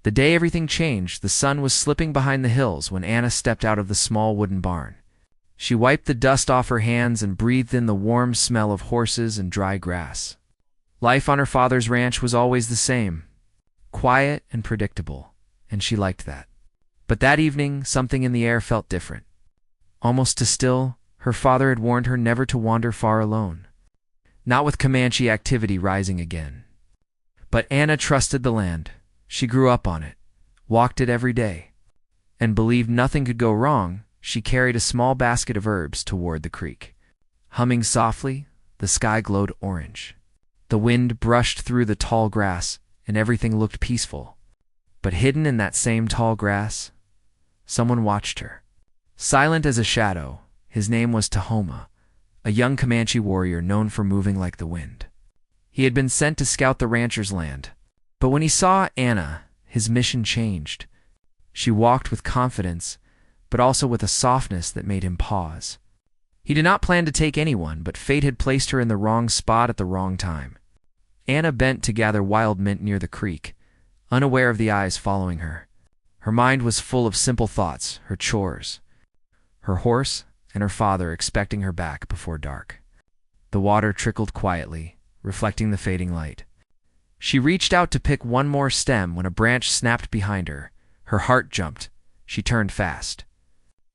The day everything changed, the sun was slipping behind the hills when Anna stepped out of the small wooden barn. She wiped the dust off her hands and breathed in the warm smell of horses and dry grass. Life on her father's ranch was always the same, quiet and predictable, and she liked that. But that evening, something in the air felt different. Almost too still, her father had warned her never to wander far alone. Not with Comanche activity rising again. But Anna trusted the land. She grew up on it, walked it every day, and believed nothing could go wrong. She carried a small basket of herbs toward the creek. Humming softly, the sky glowed orange. The wind brushed through the tall grass, and everything looked peaceful. But hidden in that same tall grass, someone watched her. Silent as a shadow, his name was Tahoma, a young Comanche warrior known for moving like the wind. He had been sent to scout the rancher's land, but when he saw Anna, his mission changed. She walked with confidence, but also with a softness that made him pause. He did not plan to take anyone, but fate had placed her in the wrong spot at the wrong time. Anna bent to gather wild mint near the creek, unaware of the eyes following her. Her mind was full of simple thoughts, her chores, her horse, and her father expecting her back before dark. The water trickled quietly, reflecting the fading light. She reached out to pick one more stem when a branch snapped behind her. Her heart jumped. She turned fast.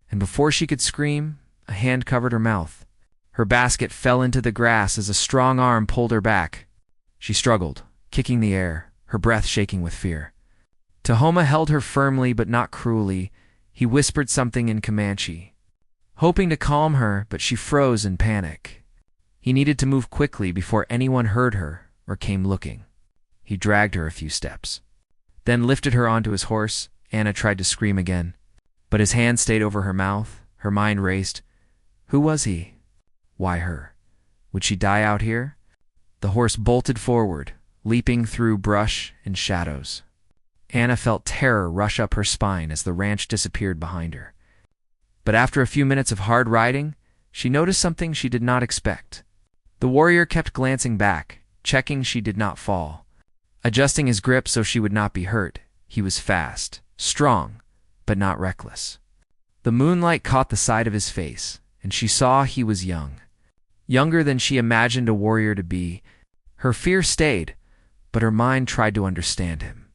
And before she could scream, a hand covered her mouth. Her basket fell into the grass as a strong arm pulled her back. She struggled, kicking the air, her breath shaking with fear. Tahoma held her firmly but not cruelly. He whispered something in Comanche, hoping to calm her, but she froze in panic. He needed to move quickly before anyone heard her or came looking. He dragged her a few steps, then lifted her onto his horse. Anna tried to scream again, but his hand stayed over her mouth. Her mind raced. Who was he? Why her? Would she die out here? The horse bolted forward, leaping through brush and shadows. Anna felt terror rush up her spine as the ranch disappeared behind her. But after a few minutes of hard riding, she noticed something she did not expect. The warrior kept glancing back, checking she did not fall, adjusting his grip so she would not be hurt. He was fast, strong, but not reckless. The moonlight caught the side of his face, and she saw he was young. Younger than she imagined a warrior to be. Her fear stayed, but her mind tried to understand him.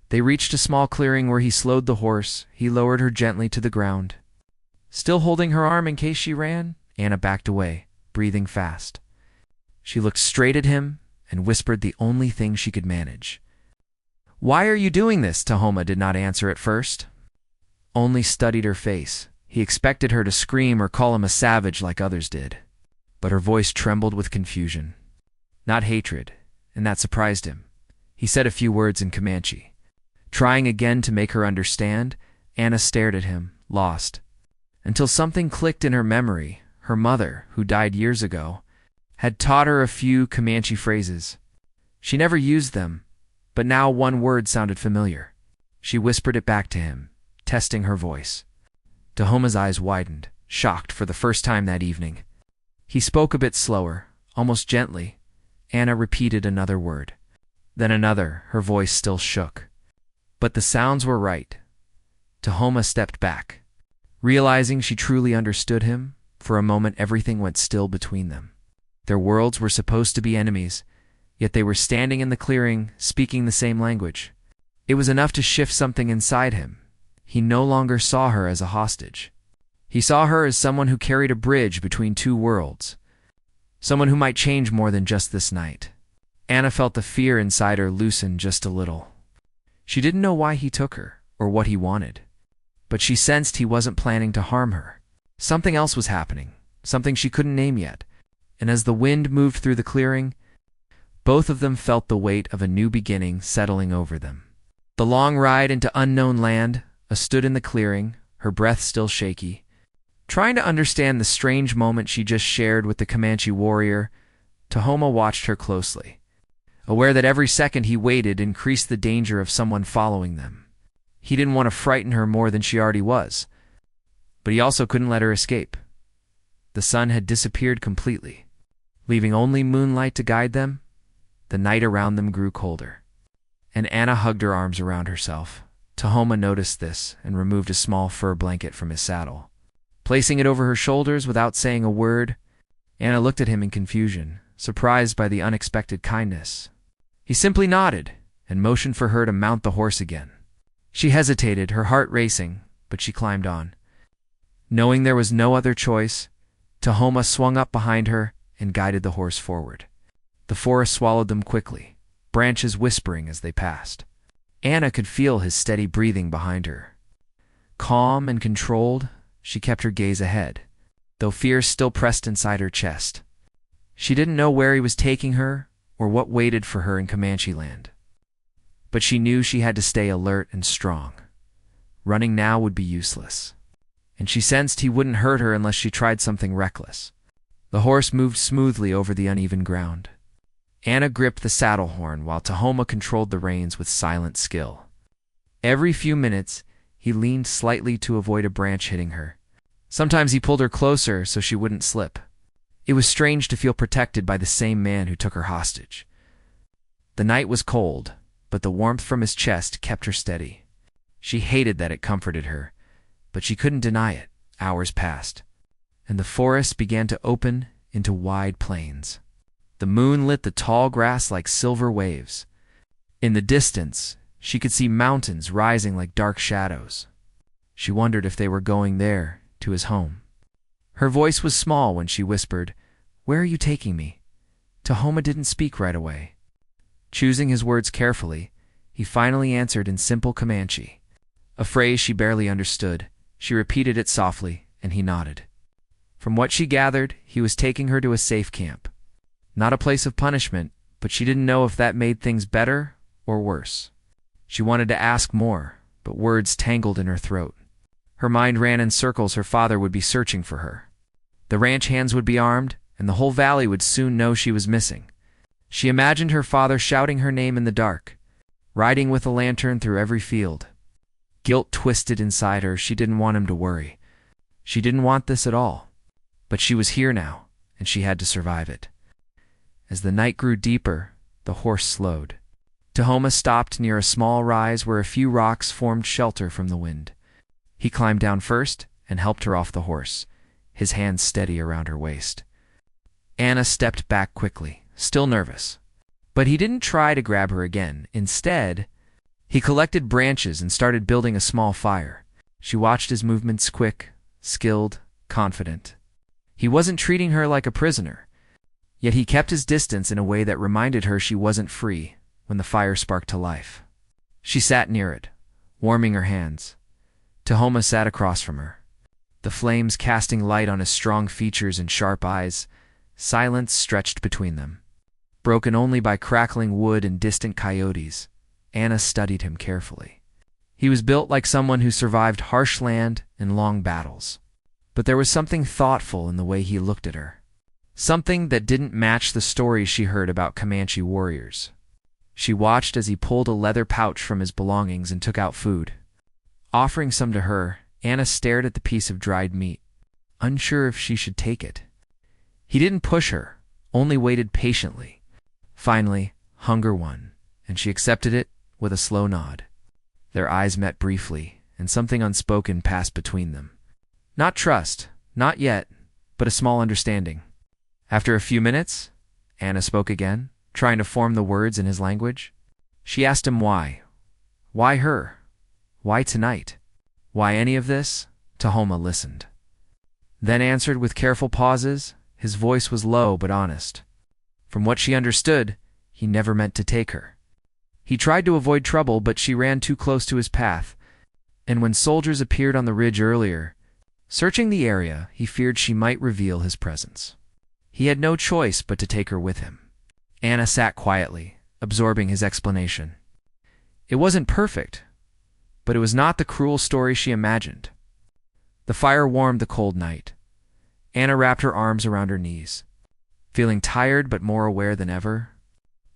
They reached a small clearing where he slowed the horse. He lowered her gently to the ground. Still holding her arm in case she ran, Anna backed away, breathing fast. She looked straight at him and whispered the only thing she could manage. "Why are you doing this?" Tahoma did not answer at first. Only studied her face. He expected her to scream or call him a savage like others did. But her voice trembled with confusion, not hatred, and that surprised him. He said a few words in Comanche. Trying again to make her understand, Anna stared at him, lost, until something clicked in her memory. Her mother, who died years ago, had taught her a few Comanche phrases. She never used them, but now one word sounded familiar. She whispered it back to him, testing her voice. Tahoma's eyes widened, shocked for the first time that evening. He spoke a bit slower, almost gently. Anna repeated another word, then another. Her voice still shook. But the sounds were right. Tahoma stepped back. Realizing she truly understood him, for a moment everything went still between them. Their worlds were supposed to be enemies, yet they were standing in the clearing, speaking the same language. It was enough to shift something inside him. He no longer saw her as a hostage. He saw her as someone who carried a bridge between two worlds, someone who might change more than just this night. Anna felt the fear inside her loosen just a little. She didn't know why he took her, or what he wanted, but she sensed he wasn't planning to harm her. Something else was happening, something she couldn't name yet, and as the wind moved through the clearing, both of them felt the weight of a new beginning settling over them. The long ride into unknown land, stood in the clearing, her breath still shaky, trying to understand the strange moment she just shared with the Comanche warrior. Tahoma watched her closely, aware that every second he waited increased the danger of someone following them. He didn't want to frighten her more than she already was, but he also couldn't let her escape. The sun had disappeared completely, leaving only moonlight to guide them. The night around them grew colder. and Anna hugged her arms around herself. Tahoma noticed this and removed a small fur blanket from his saddle. Placing it over her shoulders without saying a word, Anna looked at him in confusion, surprised by the unexpected kindness. He simply nodded and motioned for her to mount the horse again. She hesitated, her heart racing, but she climbed on. Knowing there was no other choice, Tahoma swung up behind her and guided the horse forward. The forest swallowed them quickly, branches whispering as they passed. Anna could feel his steady breathing behind her. Calm and controlled, she kept her gaze ahead, though fear still pressed inside her chest. She didn't know where he was taking her or what waited for her in Comanche land. But she knew she had to stay alert and strong. Running now would be useless, and she sensed he wouldn't hurt her unless she tried something reckless. The horse moved smoothly over the uneven ground. Anna gripped the saddle horn while Tahoma controlled the reins with silent skill. Every few minutes, he leaned slightly to avoid a branch hitting her. Sometimes he pulled her closer so she wouldn't slip. It was strange to feel protected by the same man who took her hostage. The night was cold, but the warmth from his chest kept her steady. She hated that it comforted her, but she couldn't deny it. Hours passed, and the forest began to open into wide plains. The moon lit the tall grass like silver waves. In the distance, she could see mountains rising like dark shadows. She wondered if they were going there, to his home. Her voice was small when she whispered, "Where are you taking me?" Tahoma didn't speak right away. Choosing his words carefully, he finally answered in simple Comanche. A phrase she barely understood, she repeated it softly, and he nodded. From what she gathered, he was taking her to a safe camp. Not a place of punishment, but she didn't know if that made things better or worse. She wanted to ask more, but words tangled in her throat. Her mind ran in circles. Her father would be searching for her. The ranch hands would be armed, and the whole valley would soon know she was missing. She imagined her father shouting her name in the dark, riding with a lantern through every field. Guilt twisted inside her. She didn't want him to worry. She didn't want this at all. But she was here now, and she had to survive it. As the night grew deeper, the horse slowed. Tahoma stopped near a small rise where a few rocks formed shelter from the wind. He climbed down first and helped her off the horse, his hands steady around her waist. Anna stepped back quickly, still nervous. But he didn't try to grab her again. Instead, he collected branches and started building a small fire. She watched his movements, quick, skilled, confident. He wasn't treating her like a prisoner, yet he kept his distance in a way that reminded her she wasn't free when the fire sparked to life. She sat near it, warming her hands. Tahoma sat across from her, the flames casting light on his strong features and sharp eyes. Silence stretched between them, broken only by crackling wood and distant coyotes. Anna studied him carefully. He was built like someone who survived harsh land and long battles. But there was something thoughtful in the way he looked at her. Something that didn't match the stories she heard about Comanche warriors. She watched as he pulled a leather pouch from his belongings and took out food. Offering some to her, Anna stared at the piece of dried meat, unsure if she should take it. He didn't push her, only waited patiently. Finally, hunger won, and she accepted it with a slow nod. Their eyes met briefly, and something unspoken passed between them. Not trust, not yet, but a small understanding. After a few minutes, Anna spoke again, trying to form the words in his language. She asked him why. Why her? Why tonight? Why any of this? Tahoma listened. Then answered with careful pauses. His voice was low but honest. From what she understood, he never meant to take her. He tried to avoid trouble, but she ran too close to his path, and when soldiers appeared on the ridge earlier, searching the area, he feared she might reveal his presence. He had no choice but to take her with him. Anna sat quietly, absorbing his explanation. It wasn't perfect, but it was not the cruel story she imagined. The fire warmed the cold night. Anna wrapped her arms around her knees, feeling tired but more aware than ever.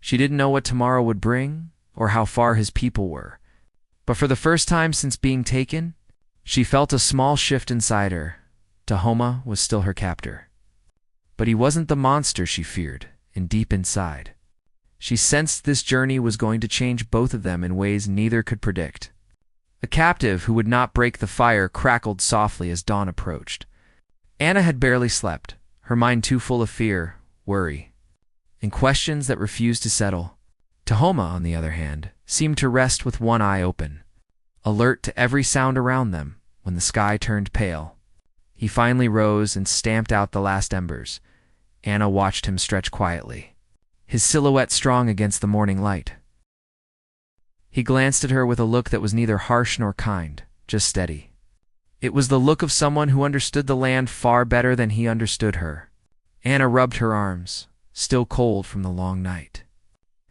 She didn't know what tomorrow would bring or how far his people were, but for the first time since being taken, she felt a small shift inside her. Tahoma was still her captor. But he wasn't the monster she feared, and deep inside, She sensed this journey was going to change both of them in ways neither could predict. A captive who would not break the fire crackled softly as dawn approached. Anna had barely slept, her mind too full of fear, worry, and questions that refused to settle. Tahoma, on the other hand, seemed to rest with one eye open, alert to every sound around them. When the sky turned pale, he finally rose and stamped out the last embers. Anna watched him stretch quietly, his silhouette strong against the morning light. He glanced at her with a look that was neither harsh nor kind, just steady. It was the look of someone who understood the land far better than he understood her. Anna rubbed her arms, still cold from the long night.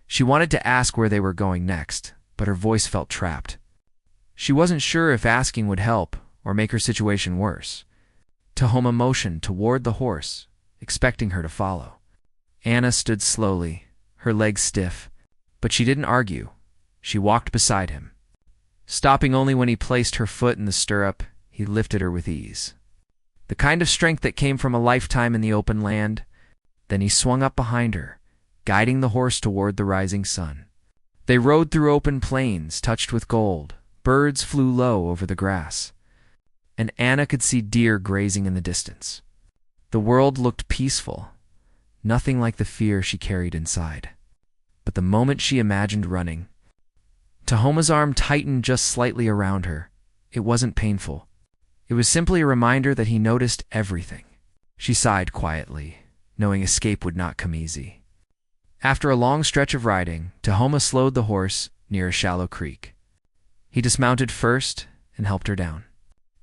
She wanted to ask where they were going next, but her voice felt trapped. She wasn't sure if asking would help or make her situation worse. Tahoma motioned toward the horse, expecting her to follow. Anna stood slowly, her legs stiff, but she didn't argue. She walked beside him. Stopping only when he placed her foot in the stirrup, he lifted her with ease. The kind of strength that came from a lifetime in the open land. Then he swung up behind her, guiding the horse toward the rising sun. They rode through open plains touched with gold. Birds flew low over the grass, and Anna could see deer grazing in the distance. The world looked peaceful, nothing like the fear she carried inside. But the moment she imagined running, Tahoma's arm tightened just slightly around her. It wasn't painful. It was simply a reminder that he noticed everything. She sighed quietly, knowing escape would not come easy. After a long stretch of riding, Tahoma slowed the horse near a shallow creek. He dismounted first and helped her down.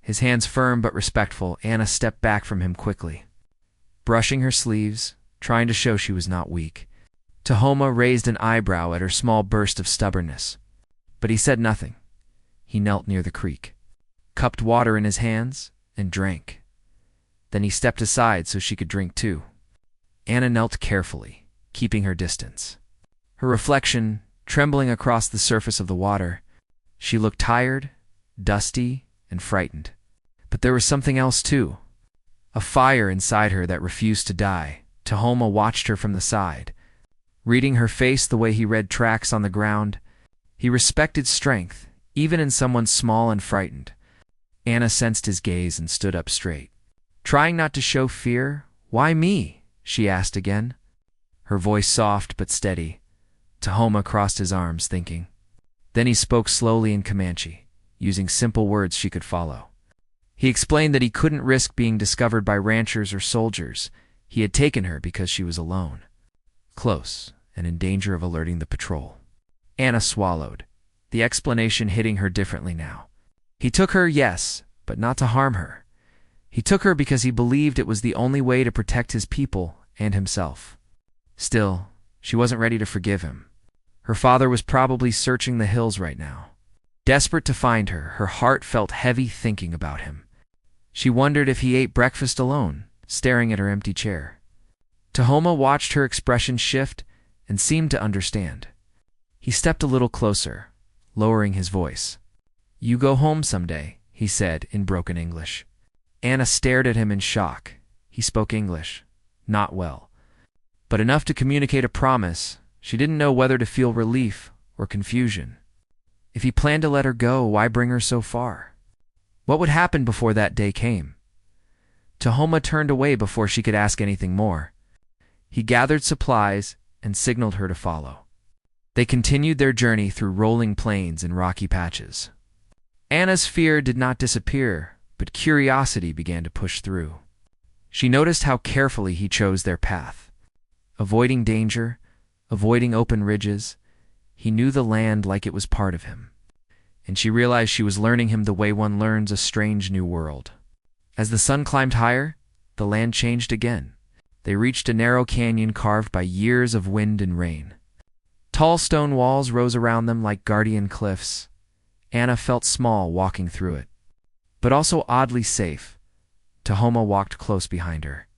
His hands firm but respectful, Anna stepped back from him quickly, brushing her sleeves, trying to show she was not weak. Tahoma raised an eyebrow at her small burst of stubbornness, but he said nothing. He knelt near the creek, cupped water in his hands, and drank. Then he stepped aside so she could drink too. Anna knelt carefully, keeping her distance. Her reflection trembling across the surface of the water. She looked tired, dusty, and frightened. But there was something else too. A fire inside her that refused to die. Tahoma watched her from the side, reading her face the way he read tracks on the ground. He respected strength, even in someone small and frightened. Anna sensed his gaze and stood up straight. Trying not to show fear, "Why me?" she asked again, her voice soft but steady. Tahoma crossed his arms, thinking. Then he spoke slowly in Comanche, using simple words she could follow. He explained that he couldn't risk being discovered by ranchers or soldiers. He had taken her because she was alone, close, and in danger of alerting the patrol. Anna swallowed, the explanation hitting her differently now. He took her, yes, but not to harm her. He took her because he believed it was the only way to protect his people and himself. Still, she wasn't ready to forgive him. Her father was probably searching the hills right now. Desperate to find her, her heart felt heavy thinking about him. She wondered if he ate breakfast alone, staring at her empty chair. Tahoma watched her expression shift and seemed to understand. He stepped a little closer, lowering his voice. "You go home someday," he said in broken English. Anna stared at him in shock. He spoke English, not well, but enough to communicate a promise. She didn't know whether to feel relief or confusion. If he planned to let her go, why bring her so far? What would happen before that day came? Tahoma turned away before she could ask anything more. He gathered supplies and signaled her to follow. They continued their journey through rolling plains and rocky patches. Anna's fear did not disappear, but curiosity began to push through. She noticed how carefully he chose their path, avoiding danger, avoiding open ridges. He knew the land like it was part of him, and she realized she was learning him the way one learns a strange new world. As the sun climbed higher, the land changed again. They reached a narrow canyon carved by years of wind and rain. Tall stone walls rose around them like guardian cliffs. Anna felt small walking through it, but also oddly safe. Tahoma walked close behind her,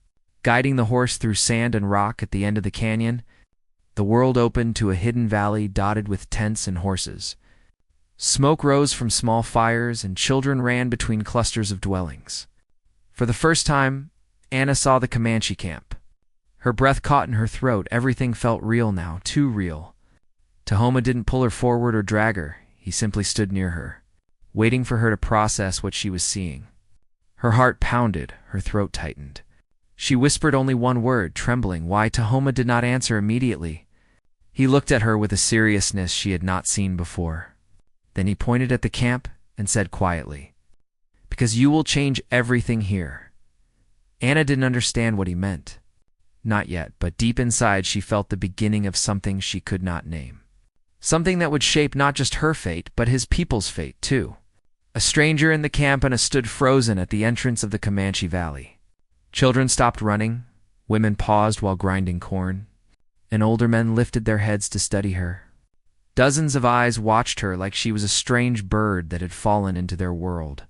guiding the horse through sand and rock. At the end of the canyon, the world opened to a hidden valley dotted with tents and horses. Smoke rose from small fires, and children ran between clusters of dwellings. For the first time, Anna saw the Comanche camp. Her breath caught in her throat. Everything felt real now, too real. Tahoma didn't pull her forward or drag her. He simply stood near her, waiting for her to process what she was seeing. Her heart pounded, her throat tightened. She whispered only one word, trembling. Why? Tahoma did not answer immediately. He looked at her with a seriousness she had not seen before. Then he pointed at the camp and said quietly, "Because you will change everything here." Anna didn't understand what he meant. Not yet, but deep inside she felt the beginning of something she could not name. Something that would shape not just her fate, but his people's fate, too. A stranger in the camp, Anna stood frozen at the entrance of the Comanche Valley. Children stopped running, women paused while grinding corn, and older men lifted their heads to study her. Dozens of eyes watched her like she was a strange bird that had fallen into their world.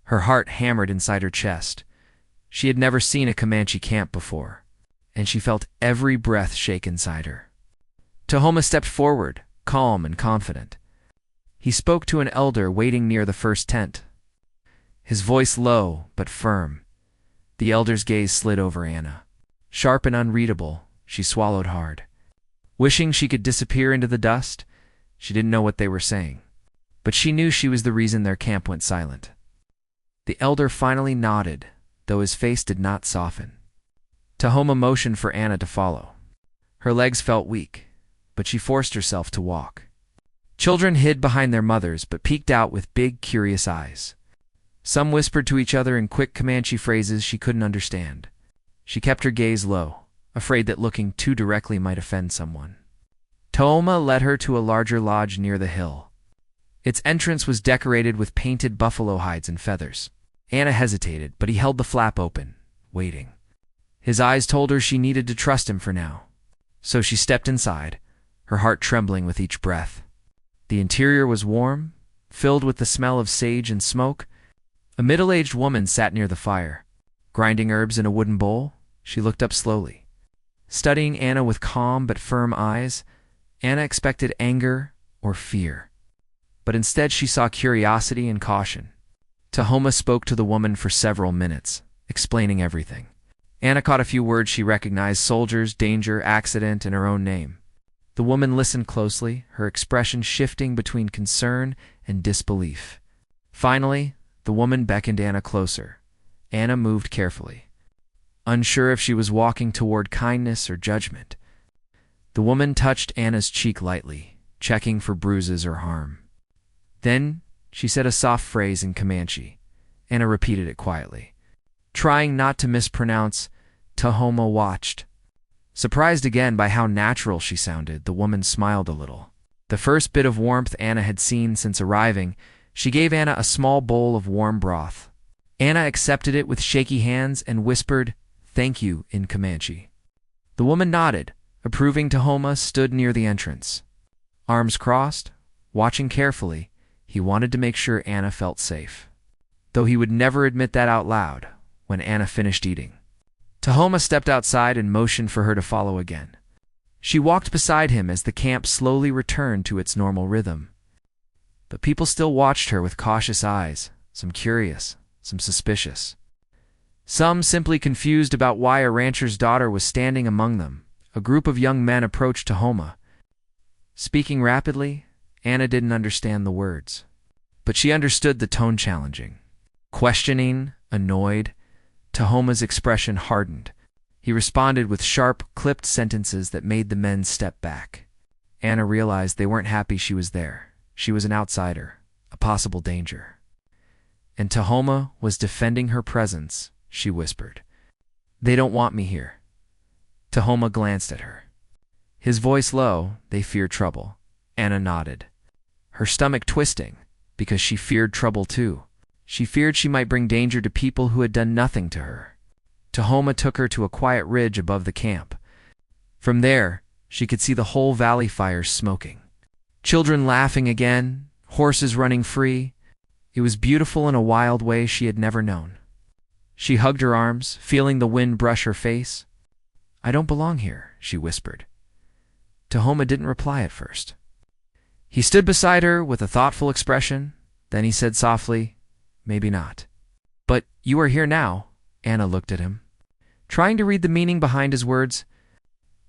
Her heart hammered inside her chest. She had never seen a Comanche camp before, and she felt every breath shake inside her. Tahoma stepped forward, calm and confident. He spoke to an elder waiting near the first tent. His voice low but firm. The elder's gaze slid over Anna. Sharp and unreadable, she swallowed hard. Wishing she could disappear into the dust, she didn't know what they were saying. But she knew she was the reason their camp went silent. The elder finally nodded, though his face did not soften. Tahoma motioned for Anna to follow. Her legs felt weak, but she forced herself to walk. Children hid behind their mothers but peeked out with big, curious eyes. Some whispered to each other in quick Comanche phrases she couldn't understand. She kept her gaze low, afraid that looking too directly might offend someone. Tahoma led her to a larger lodge near the hill. Its entrance was decorated with painted buffalo hides and feathers. Anna hesitated, but he held the flap open, waiting. His eyes told her she needed to trust him for now. So she stepped inside, her heart trembling with each breath. The interior was warm, filled with the smell of sage and smoke. A middle-aged woman sat near the fire, grinding herbs in a wooden bowl. She looked up slowly. Studying Anna with calm but firm eyes, Anna expected anger or fear. But instead she saw curiosity and caution. Tahoma spoke to the woman for several minutes, explaining everything. Anna caught a few words she recognized: soldiers, danger, accident, and her own name. The woman listened closely, her expression shifting between concern and disbelief. Finally, the woman beckoned Anna closer. Anna moved carefully, unsure if she was walking toward kindness or judgment. The woman touched Anna's cheek lightly, checking for bruises or harm. Then she said a soft phrase in Comanche. Anna repeated it quietly. Trying not to mispronounce, Tahoma watched. Surprised again by how natural she sounded, the woman smiled a little. The first bit of warmth Anna had seen since arriving, she gave Anna a small bowl of warm broth. Anna accepted it with shaky hands and whispered, "Thank you," in Comanche. The woman nodded, approving. Tahoma stood near the entrance. Arms crossed, watching carefully. He wanted to make sure Anna felt safe, though he would never admit that out loud. When Anna finished eating, Tahoma stepped outside and motioned for her to follow again. She walked beside him as the camp slowly returned to its normal rhythm. But people still watched her with cautious eyes, some curious, some suspicious. Some simply confused about why a rancher's daughter was standing among them. A group of young men approached Tahoma. Speaking rapidly, Anna didn't understand the words, but she understood the tone: challenging, questioning, annoyed. Tahoma's expression hardened. He responded with sharp, clipped sentences that made the men step back. Anna realized they weren't happy she was there. She was an outsider, a possible danger. And Tahoma was defending her presence, she whispered. "They don't want me here." Tahoma glanced at her. His voice low. "They fear trouble." Anna nodded, her stomach twisting, because she feared trouble too. She feared she might bring danger to people who had done nothing to her. Tahoma took her to a quiet ridge above the camp. From there, she could see the whole valley fires smoking. Children laughing again, horses running free. It was beautiful in a wild way she had never known. She hugged her arms, feeling the wind brush her face. "I don't belong here," she whispered. Tahoma didn't reply at first. He stood beside her with a thoughtful expression. Then he said softly, "Maybe not. But you are here now." Anna looked at him. trying to read the meaning behind his words.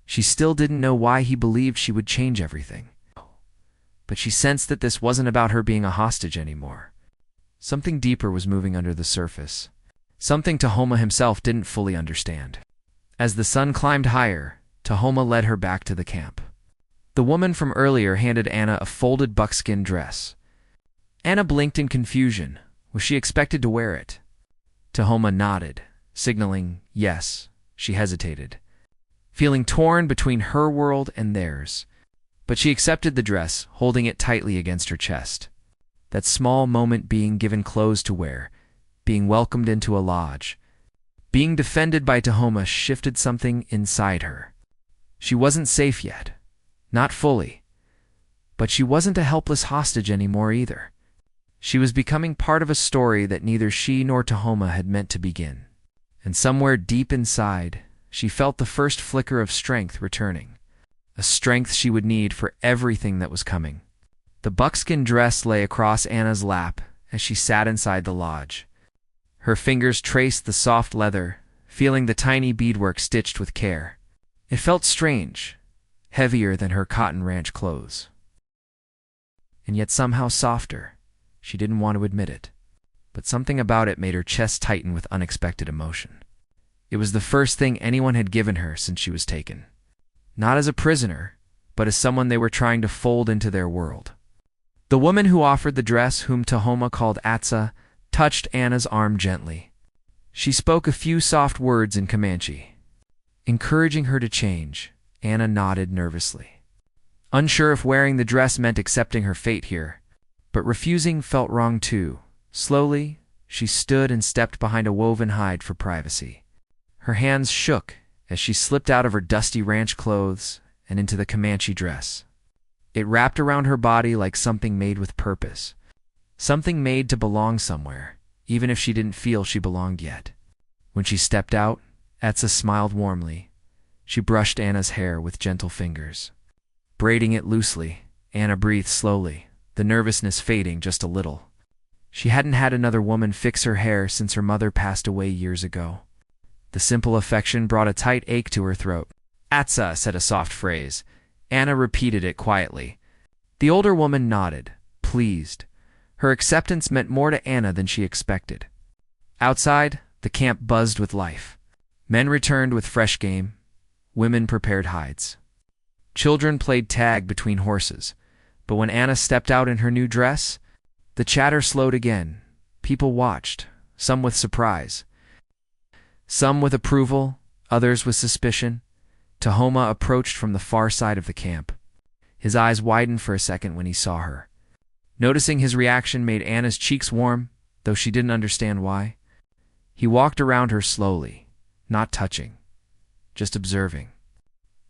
She still didn't know why he believed she would change everything. But she sensed that this wasn't about her being a hostage anymore. Something deeper was moving under the surface. Something Tahoma himself didn't fully understand. As the sun climbed higher, Tahoma led her back to the camp. The woman from earlier handed Anna a folded buckskin dress. Anna blinked in confusion. Was she expected to wear it? Tahoma nodded, signaling yes. She hesitated, feeling torn between her world and theirs. But she accepted the dress, holding it tightly against her chest. That small moment, being given clothes to wear, being welcomed into a lodge, being defended by Tahoma, shifted something inside her. She wasn't safe yet. Not fully. But she wasn't a helpless hostage anymore either. She was becoming part of a story that neither she nor Tahoma had meant to begin. And somewhere deep inside, she felt the first flicker of strength returning. A strength she would need for everything that was coming. The buckskin dress lay across Anna's lap as she sat inside the lodge. Her fingers traced the soft leather, feeling the tiny beadwork stitched with care. It felt strange, heavier than her cotton ranch clothes. And yet somehow softer. She didn't want to admit it. But something about it made her chest tighten with unexpected emotion. It was the first thing anyone had given her since she was taken. Not as a prisoner, but as someone they were trying to fold into their world. The woman who offered the dress, whom Tahoma called Atsa, touched Anna's arm gently. She spoke a few soft words in Comanche, encouraging her to change. Anna nodded nervously, unsure if wearing the dress meant accepting her fate here. But refusing felt wrong too. Slowly, she stood and stepped behind a woven hide for privacy. Her hands shook as she slipped out of her dusty ranch clothes and into the Comanche dress. It wrapped around her body like something made with purpose. Something made to belong somewhere, even if she didn't feel she belonged yet. When she stepped out, Atsa smiled warmly. She brushed Anna's hair with gentle fingers. Braiding it loosely, Anna breathed slowly, the nervousness fading just a little. She hadn't had another woman fix her hair since her mother passed away years ago. The simple affection brought a tight ache to her throat. Atsa said a soft phrase. Anna repeated it quietly. The older woman nodded, pleased. Her acceptance meant more to Anna than she expected. Outside, the camp buzzed with life. Men returned with fresh game. Women prepared hides. Children played tag between horses. But when Anna stepped out in her new dress, the chatter slowed again. People watched, some with surprise, some with approval, others with suspicion. Tahoma approached from the far side of the camp. His eyes widened for a second when he saw her. Noticing his reaction made Anna's cheeks warm, though she didn't understand why. He walked around her slowly, not touching, just observing.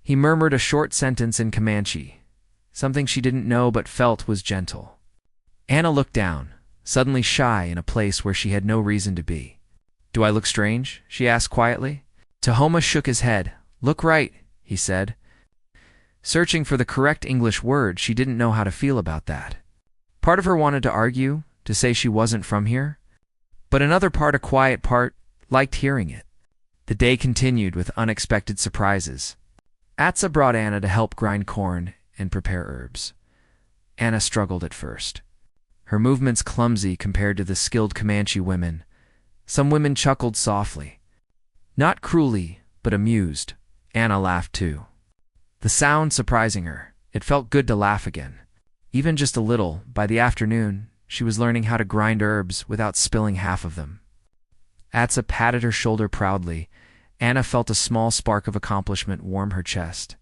He murmured a short sentence in Comanche, something she didn't know but felt was gentle. Anna looked down, suddenly shy in a place where she had no reason to be. Do I look strange? She asked quietly. Tahoma shook his head. Look right, he said. Searching for the correct English word, she didn't know how to feel about that. Part of her wanted to argue, to say she wasn't from here. But another part, a quiet part, liked hearing it. The day continued with unexpected surprises. Atsa brought Anna to help grind corn and prepare herbs. Anna struggled at first. Her movements clumsy compared to the skilled Comanche women. Some women chuckled softly. Not cruelly, but amused. Anna laughed too. The sound surprising her. It felt good to laugh again. Even just a little. By the afternoon, she was learning how to grind herbs without spilling half of them. Atsa patted her shoulder proudly. Anna felt a small spark of accomplishment warm her chest.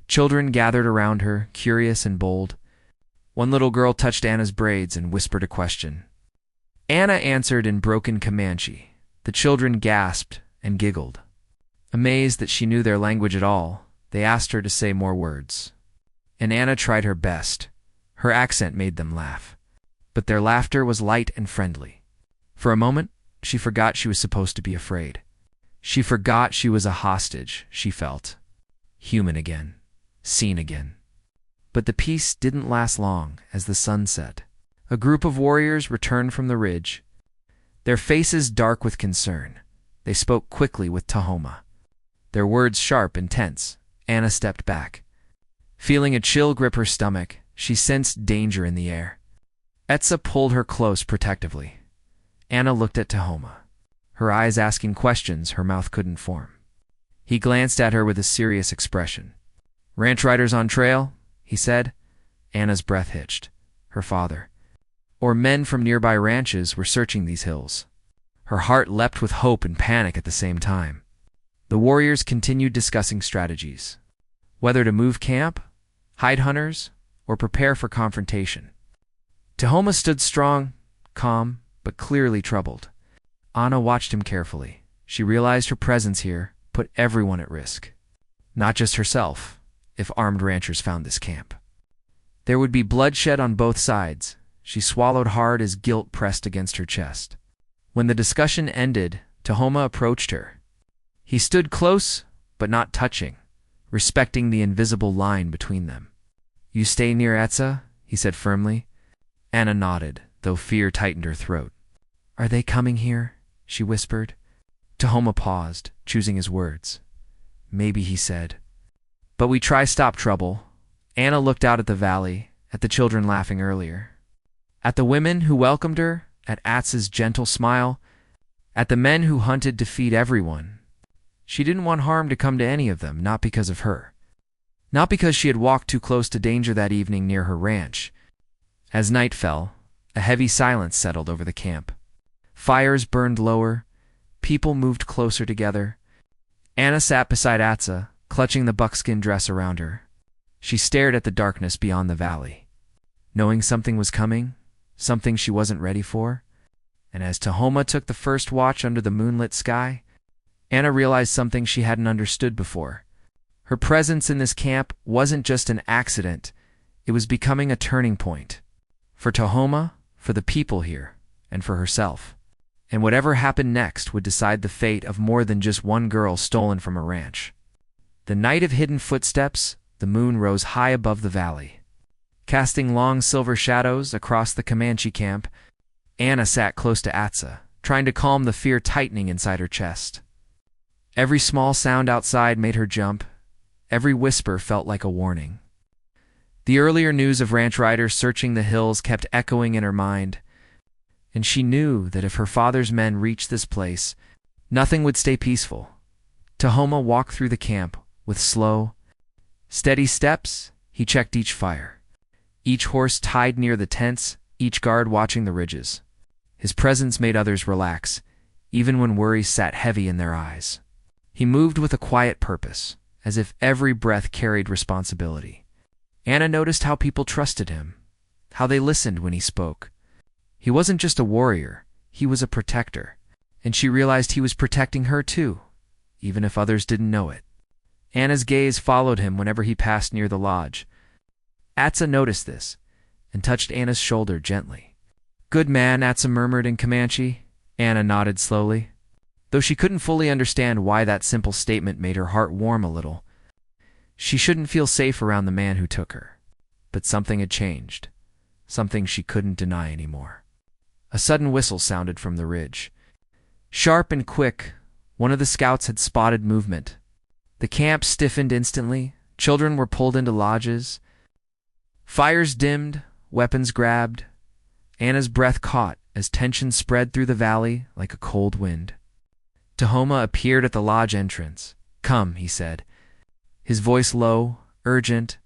Children gathered around her, curious and bold. One little girl touched Anna's braids and whispered a question. Anna answered in broken Comanche. The children gasped and giggled. Amazed that she knew their language at all, they asked her to say more words. And Anna tried her best. Her accent made them laugh. But their laughter was light and friendly. For a moment, she forgot she was supposed to be afraid. She forgot she was a hostage, she felt. Human again. Seen again. But the peace didn't last long as the sun set. A group of warriors returned from the ridge, their faces dark with concern. They spoke quickly with Tahoma. their words sharp and tense. Anna stepped back. Feeling a chill grip her stomach, she sensed danger in the air. Etsa pulled her close protectively. Anna looked at Tahoma, her eyes asking questions her mouth couldn't form. He glanced at her with a serious expression. "Ranch riders on trail?" he said. Anna's breath hitched. Her father, or men from nearby ranches, were searching these hills. Her heart leapt with hope and panic at the same time. The warriors continued discussing strategies. Whether to move camp, hide hunters, or prepare for confrontation. Tahoma stood strong, calm, but clearly troubled. Anna watched him carefully. She realized her presence here put everyone at risk. Not just herself, if armed ranchers found this camp. There would be bloodshed on both sides. She swallowed hard as guilt pressed against her chest. When the discussion ended, Tahoma approached her. He stood close, but not touching, respecting the invisible line between them. "You stay near Etsa," he said firmly. Anna nodded, though fear tightened her throat. "Are they coming here?" she whispered. Tahoma paused, choosing his words. "Maybe," he said. "But we try stop trouble." Anna looked out at the valley, at the children laughing earlier, at the women who welcomed her, at Atsa's gentle smile, at the men who hunted to feed everyone. She didn't want harm to come to any of them, not because of her. Not because she had walked too close to danger that evening near her ranch. As night fell, a heavy silence settled over the camp. Fires burned lower. People moved closer together. Anna sat beside Atsa, clutching the buckskin dress around her. She stared at the darkness beyond the valley, knowing something was coming, something she wasn't ready for. And as Tahoma took the first watch under the moonlit sky, Anna realized something she hadn't understood before. Her presence in this camp wasn't just an accident, it was becoming a turning point. For Tahoma, for the people here, and for herself. And whatever happened next would decide the fate of more than just one girl stolen from a ranch. The night of hidden footsteps, the moon rose high above the valley. Casting long silver shadows across the Comanche camp, Anna sat close to Atsa, trying to calm the fear tightening inside her chest. Every small sound outside made her jump. Every whisper felt like a warning. The earlier news of ranch riders searching the hills kept echoing in her mind, and she knew that if her father's men reached this place, nothing would stay peaceful. Tahoma walked through the camp with slow, steady steps. He checked each fire, each horse tied near the tents, each guard watching the ridges. His presence made others relax, even when worry sat heavy in their eyes. He moved with a quiet purpose, as if every breath carried responsibility. Anna noticed how people trusted him, how they listened when he spoke. He wasn't just a warrior, he was a protector, and she realized he was protecting her too, even if others didn't know it. Anna's gaze followed him whenever he passed near the lodge. Atsa noticed this, and touched Anna's shoulder gently. "Good man," Atsa murmured in Comanche. Anna nodded slowly, though she couldn't fully understand why that simple statement made her heart warm a little. She shouldn't feel safe around the man who took her. But something had changed, something she couldn't deny anymore. A sudden whistle sounded from the ridge. Sharp and quick, one of the scouts had spotted movement. The camp stiffened instantly, children were pulled into lodges. Fires dimmed, weapons grabbed. Anna's breath caught as tension spread through the valley like a cold wind. Tahoma appeared at the lodge entrance. "Come," he said. His voice low, urgent.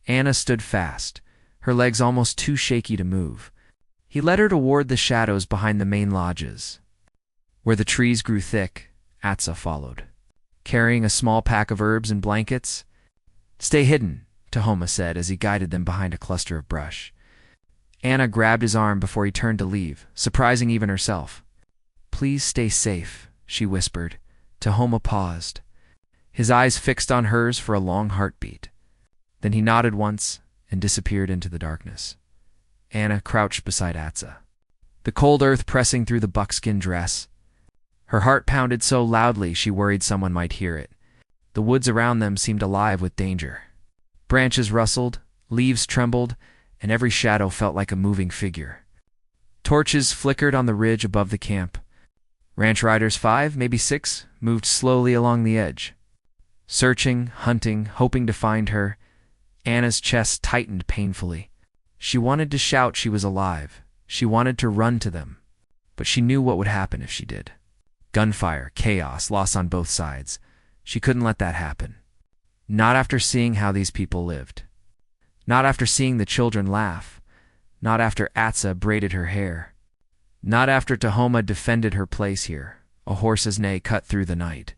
Anna stood fast, her legs almost too shaky to move. He led her toward the shadows behind the main lodges. Where the trees grew thick, Atsa followed, carrying a small pack of herbs and blankets. "Stay hidden," Tahoma said as he guided them behind a cluster of brush. Anna grabbed his arm before he turned to leave, surprising even herself. "Please stay safe," she whispered. Tahoma paused, his eyes fixed on hers for a long heartbeat. Then he nodded once and disappeared into the darkness. Anna crouched beside Atsa, the cold earth pressing through the buckskin dress. Her heart pounded so loudly she worried someone might hear it. The woods around them seemed alive with danger. Branches rustled, leaves trembled, and every shadow felt like a moving figure. Torches flickered on the ridge above the camp. Ranch riders 5, maybe 6, moved slowly along the edge. Searching, hunting, hoping to find her. Anna's chest tightened painfully. She wanted to shout she was alive. She wanted to run to them. But she knew what would happen if she did. Gunfire, chaos, loss on both sides. She couldn't let that happen. Not after seeing how these people lived. Not after seeing the children laugh. Not after Atsa braided her hair. Not after Tahoma defended her place here. A horse's neigh cut through the night.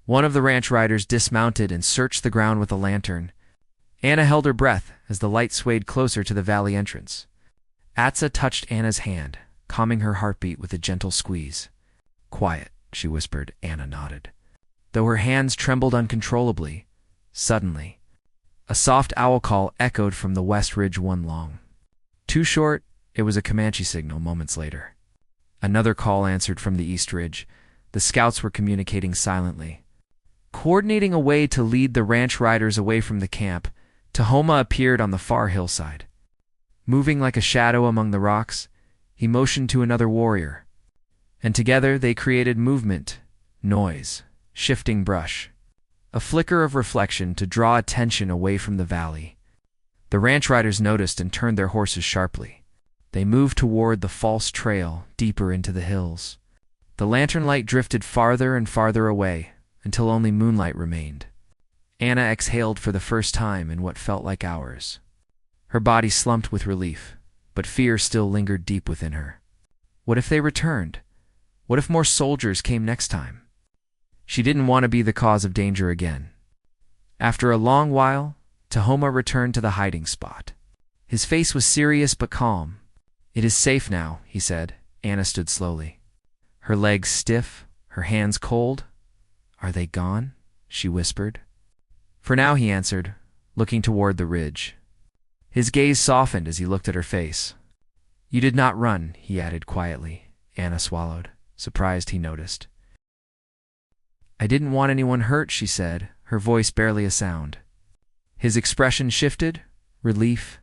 One of the ranch riders dismounted and searched the ground with a lantern. Anna held her breath as the light swayed closer to the valley entrance. Atsa touched Anna's hand, calming her heartbeat with a gentle squeeze. "Quiet," she whispered. Anna nodded. Though her hands trembled uncontrollably, suddenly, a soft owl call echoed from the west ridge one long. Too short, it was a Comanche signal moments later. Another call answered from the east ridge. The scouts were communicating silently. Coordinating a way to lead the ranch riders away from the camp, Tahoma appeared on the far hillside. Moving like a shadow among the rocks, he motioned to another warrior. And together they created movement, noise, shifting brush. A flicker of reflection to draw attention away from the valley. The ranch riders noticed and turned their horses sharply. They moved toward the false trail, deeper into the hills. The lantern light drifted farther and farther away, until only moonlight remained. Anna exhaled for the first time in what felt like hours. Her body slumped with relief, but fear still lingered deep within her. What if they returned? What if more soldiers came next time? She didn't want to be the cause of danger again. After a long while, Tahoma returned to the hiding spot. His face was serious but calm. "It is safe now," he said. Anna stood slowly. Her legs stiff, her hands cold. "Are they gone?" she whispered. "For now," he answered, looking toward the ridge. His gaze softened as he looked at her face. "You did not run," he added quietly. Anna swallowed, surprised he noticed. "I didn't want anyone hurt," she said, her voice barely a sound. His expression shifted, relief,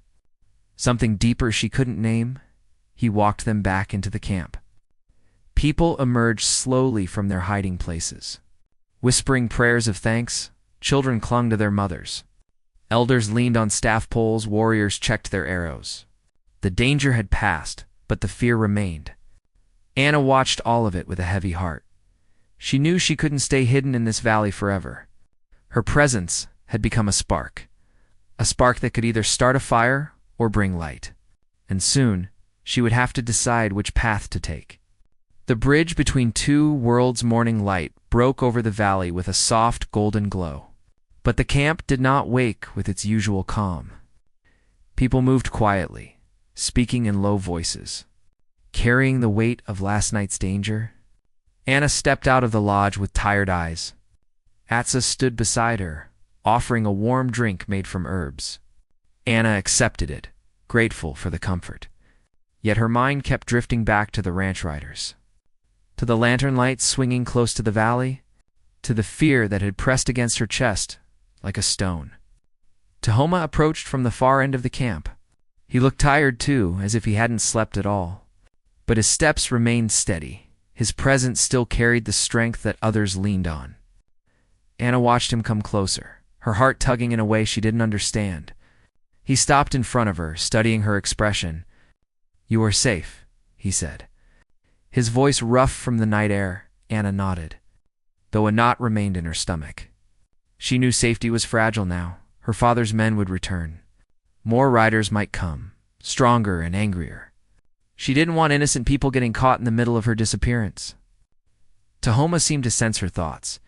something deeper she couldn't name. He walked them back into the camp. People emerged slowly from their hiding places. Whispering prayers of thanks, children clung to their mothers. Elders leaned on staff poles, warriors checked their arrows. The danger had passed, but the fear remained. Anna watched all of it with a heavy heart. She knew she couldn't stay hidden in this valley forever. Her presence had become a spark that could either start a fire or bring light. And soon, she would have to decide which path to take. The bridge between two worlds' morning light broke over the valley with a soft golden glow. But the camp did not wake with its usual calm. People moved quietly, speaking in low voices, carrying the weight of last night's danger. Anna stepped out of the lodge with tired eyes. Atsa stood beside her, offering a warm drink made from herbs. Anna accepted it, grateful for the comfort. Yet her mind kept drifting back to the ranch riders, to the lantern lights swinging close to the valley, to the fear that had pressed against her chest like a stone. Tahoma approached from the far end of the camp. He looked tired too, as if he hadn't slept at all. But his steps remained steady. His presence still carried the strength that others leaned on. Anna watched him come closer, her heart tugging in a way she didn't understand. He stopped in front of her, studying her expression. "You are safe," he said. His voice rough from the night air. Anna nodded, though a knot remained in her stomach. She knew safety was fragile now. Her father's men would return. More riders might come, stronger and angrier. She didn't want innocent people getting caught in the middle of her disappearance. Tahoma seemed to sense her thoughts.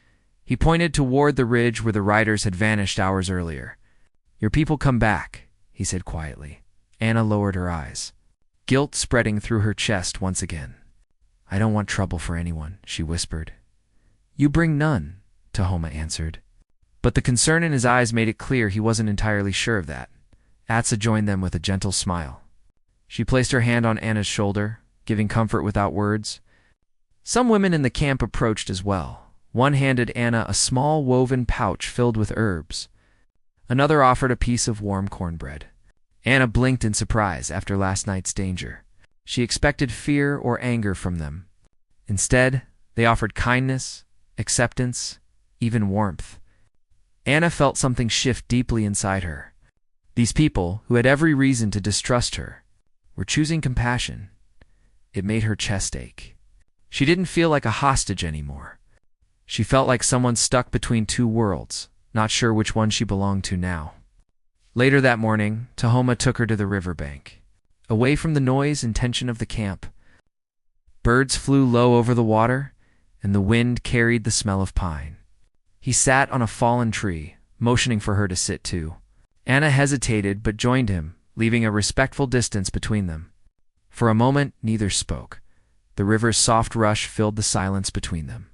He pointed toward the ridge where the riders had vanished hours earlier. "Your people come back," he said quietly. Anna lowered her eyes, guilt spreading through her chest once again. "I don't want trouble for anyone," she whispered. "You bring none," Tahoma answered. But the concern in his eyes made it clear he wasn't entirely sure of that. Atsa joined them with a gentle smile. She placed her hand on Anna's shoulder, giving comfort without words. Some women in the camp approached as well. One handed Anna a small woven pouch filled with herbs. Another offered a piece of warm cornbread. Anna blinked in surprise after last night's danger. She expected fear or anger from them. Instead, they offered kindness, acceptance, even warmth. Anna felt something shift deeply inside her. These people, who had every reason to distrust her, were choosing compassion. It made her chest ache. She didn't feel like a hostage anymore. She felt like someone stuck between two worlds, not sure which one she belonged to now. Later that morning, Tahoma took her to the riverbank, away from the noise and tension of the camp. Birds flew low over the water, and the wind carried the smell of pine. He sat on a fallen tree, motioning for her to sit too. Anna hesitated but joined him, leaving a respectful distance between them. For a moment, neither spoke. The river's soft rush filled the silence between them.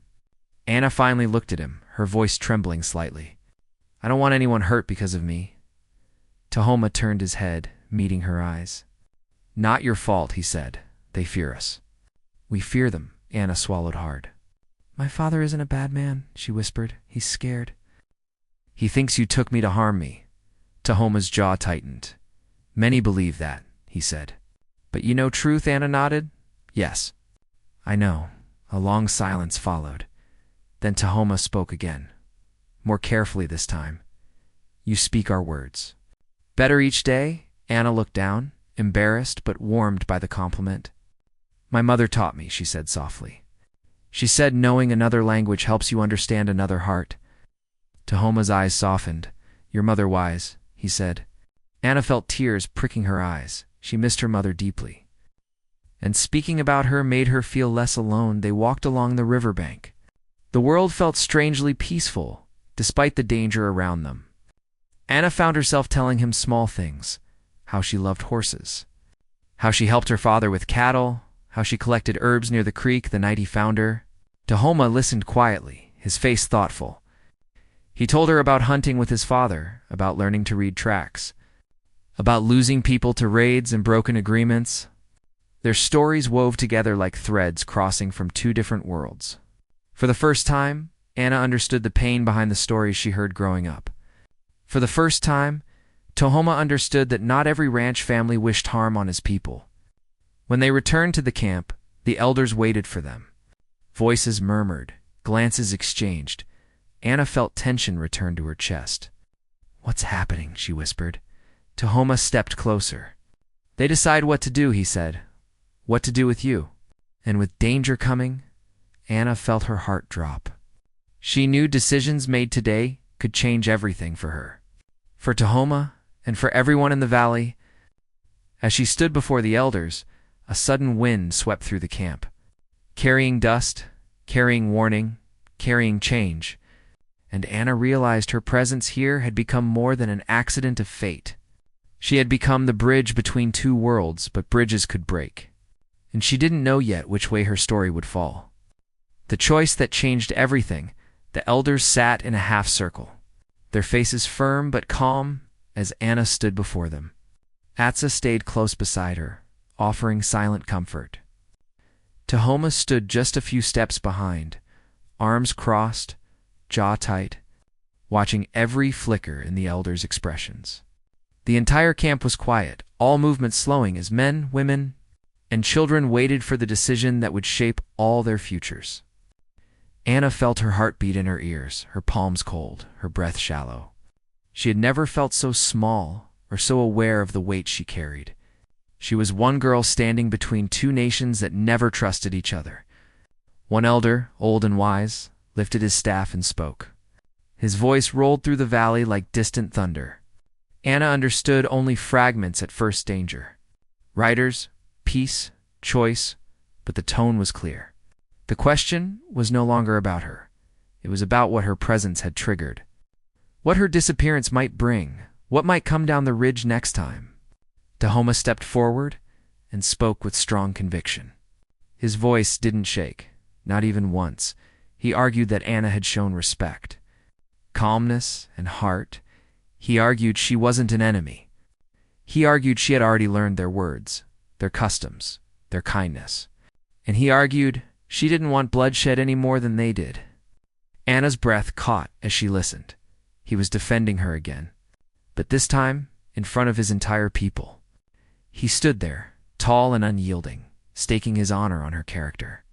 Anna finally looked at him, her voice trembling slightly. "I don't want anyone hurt because of me." Tahoma turned his head, meeting her eyes. "Not your fault," he said. "They fear us." "We fear them," Anna swallowed hard. "My father isn't a bad man," she whispered. "He's scared." "He thinks you took me to harm me." Tahoma's jaw tightened. "Many believe that," he said. "But you know truth?" Anna nodded. "Yes." "I know." A long silence followed. Then Tahoma spoke again, more carefully this time. "You speak our words." "Better each day?" Anna looked down, embarrassed but warmed by the compliment. "My mother taught me," she said softly. "She said knowing another language helps you understand another heart." Tahoma's eyes softened. "Your mother wise," he said. Anna felt tears pricking her eyes. She missed her mother deeply. And speaking about her made her feel less alone. They walked along the riverbank. The world felt strangely peaceful, despite the danger around them. Anna found herself telling him small things, how she loved horses, how she helped her father with cattle, how she collected herbs near the creek the night he found her. Tahoma listened quietly, his face thoughtful. He told her about hunting with his father, about learning to read tracks, about losing people to raids and broken agreements. Their stories wove together like threads crossing from two different worlds. For the first time, Anna understood the pain behind the stories she heard growing up. For the first time, Tahoma understood that not every ranch family wished harm on his people. When they returned to the camp, the elders waited for them. Voices murmured, glances exchanged. Anna felt tension return to her chest. "What's happening?" she whispered. Tahoma stepped closer. "They decide what to do," he said. "What to do with you." And with danger coming, Anna felt her heart drop. She knew decisions made today could change everything for her, for Tahoma, and for everyone in the valley. As she stood before the elders, a sudden wind swept through the camp, carrying dust, carrying warning, carrying change. And Anna realized her presence here had become more than an accident of fate. She had become the bridge between two worlds, but bridges could break. And she didn't know yet which way her story would fall. The choice that changed everything. The elders sat in a half circle, their faces firm but calm as Anna stood before them. Atsa stayed close beside her, offering silent comfort. Tahoma stood just a few steps behind, arms crossed, jaw tight, watching every flicker in the elders' expressions. The entire camp was quiet, all movement slowing as men, women, and children waited for the decision that would shape all their futures. Anna felt her heartbeat in her ears, her palms cold, her breath shallow. She had never felt so small or so aware of the weight she carried. She was one girl standing between two nations that never trusted each other. One elder, old and wise, lifted his staff and spoke. His voice rolled through the valley like distant thunder. Anna understood only fragments at first. Danger, riders, peace, choice, but the tone was clear. The question was no longer about her. It was about what her presence had triggered. What her disappearance might bring, what might come down the ridge next time. Tahoma stepped forward and spoke with strong conviction. His voice didn't shake, not even once. He argued that Anna had shown respect, calmness, and heart. He argued she wasn't an enemy. He argued she had already learned their words, their customs, their kindness. And he argued she didn't want bloodshed any more than they did. Anna's breath caught as she listened. He was defending her again, but this time in front of his entire people. He stood there, tall and unyielding, staking his honor on her character.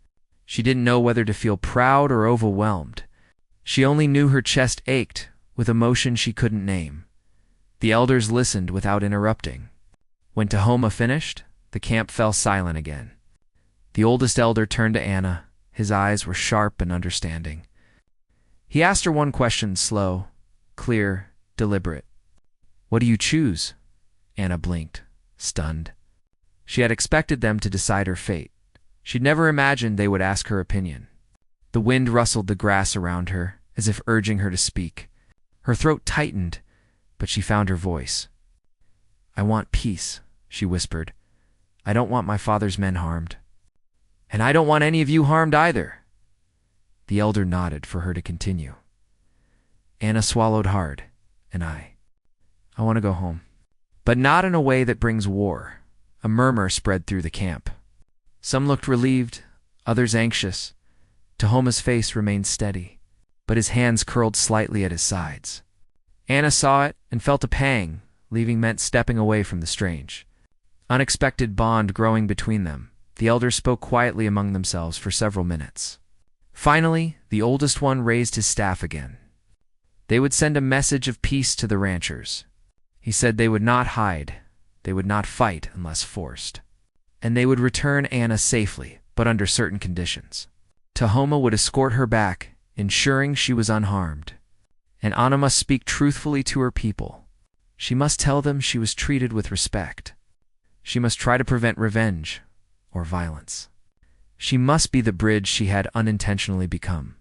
She didn't know whether to feel proud or overwhelmed. She only knew her chest ached with emotion she couldn't name. The elders listened without interrupting. When Tahoma finished, the camp fell silent again. The oldest elder turned to Anna. His eyes were sharp and understanding. He asked her one question, slow, clear, deliberate. "What do you choose?" Anna blinked, stunned. She had expected them to decide her fate. She'd never imagined they would ask her opinion. The wind rustled the grass around her, as if urging her to speak. Her throat tightened, but she found her voice. "I want peace," she whispered. "I don't want my father's men harmed. And I don't want any of you harmed either." The elder nodded for her to continue. Anna swallowed hard, and I want to go home. But not in a way that brings war. A murmur spread through the camp. Some looked relieved, others anxious. Tahoma's face remained steady, but his hands curled slightly at his sides. Anna saw it and felt a pang. Leaving meant stepping away from the strange, unexpected bond growing between them. The elders spoke quietly among themselves for several minutes. Finally, the oldest one raised his staff again. They would send a message of peace to the ranchers. He said they would not hide, they would not fight unless forced, and they would return Anna safely, but under certain conditions. Tahoma would escort her back, ensuring she was unharmed. And Anna must speak truthfully to her people. She must tell them she was treated with respect. She must try to prevent revenge or violence. She must be the bridge she had unintentionally become.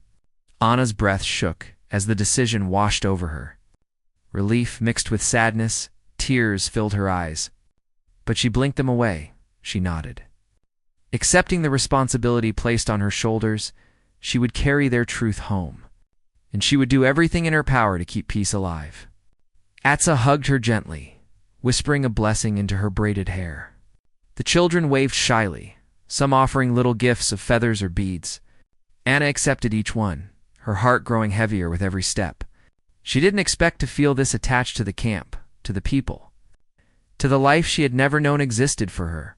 Anna's breath shook as the decision washed over her. Relief mixed with sadness, tears filled her eyes. But she blinked them away. She nodded. Accepting the responsibility placed on her shoulders, she would carry their truth home. And she would do everything in her power to keep peace alive. Atsa hugged her gently, whispering a blessing into her braided hair. The children waved shyly, some offering little gifts of feathers or beads. Anna accepted each one, her heart growing heavier with every step. She didn't expect to feel this attached to the camp, to the people, to the life she had never known existed for her.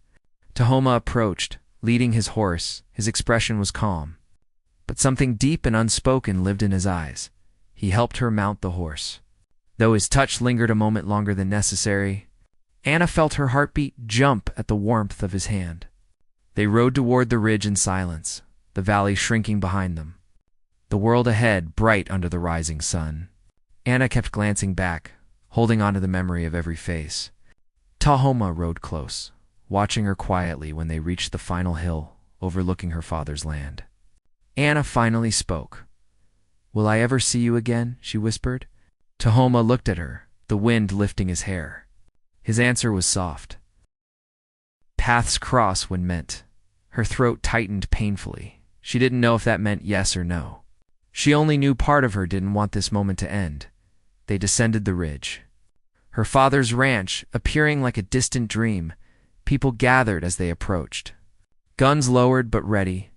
Tahoma approached, leading his horse. His expression was calm, but something deep and unspoken lived in his eyes. He helped her mount the horse. Though his touch lingered a moment longer than necessary, Anna felt her heartbeat jump at the warmth of his hand. They rode toward the ridge in silence, the valley shrinking behind them, the world ahead bright under the rising sun. Anna kept glancing back, holding on to the memory of every face. Tahoma rode close, watching her quietly when they reached the final hill overlooking her father's land. Anna finally spoke. "Will I ever see you again?" she whispered. Tahoma looked at her, the wind lifting his hair. His answer was soft. "Paths cross when meant." Her throat tightened painfully. She didn't know if that meant yes or no. She only knew part of her didn't want this moment to end. They descended the ridge. Her father's ranch, appearing like a distant dream, people gathered as they approached. Guns lowered but ready.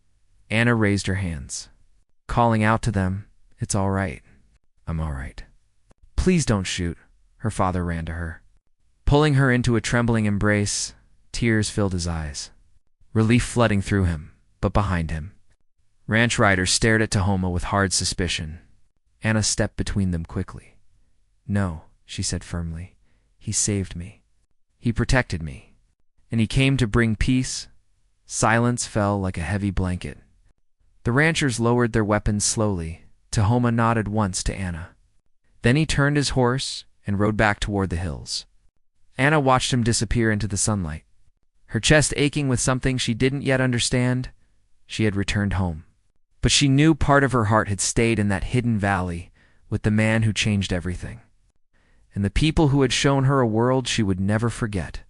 Anna raised her hands, calling out to them, "It's all right. I'm all right. Please don't shoot." Her father ran to her, pulling her into a trembling embrace. Tears filled his eyes, relief flooding through him, but behind him, ranch riders stared at Tahoma with hard suspicion. Anna stepped between them quickly. "No," she said firmly. "He saved me. He protected me. And he came to bring peace." Silence fell like a heavy blanket. The ranchers lowered their weapons slowly. Tahoma nodded once to Anna. Then he turned his horse and rode back toward the hills. Anna watched him disappear into the sunlight, her chest aching with something she didn't yet understand. She had returned home, but she knew part of her heart had stayed in that hidden valley with the man who changed everything, and the people who had shown her a world she would never forget.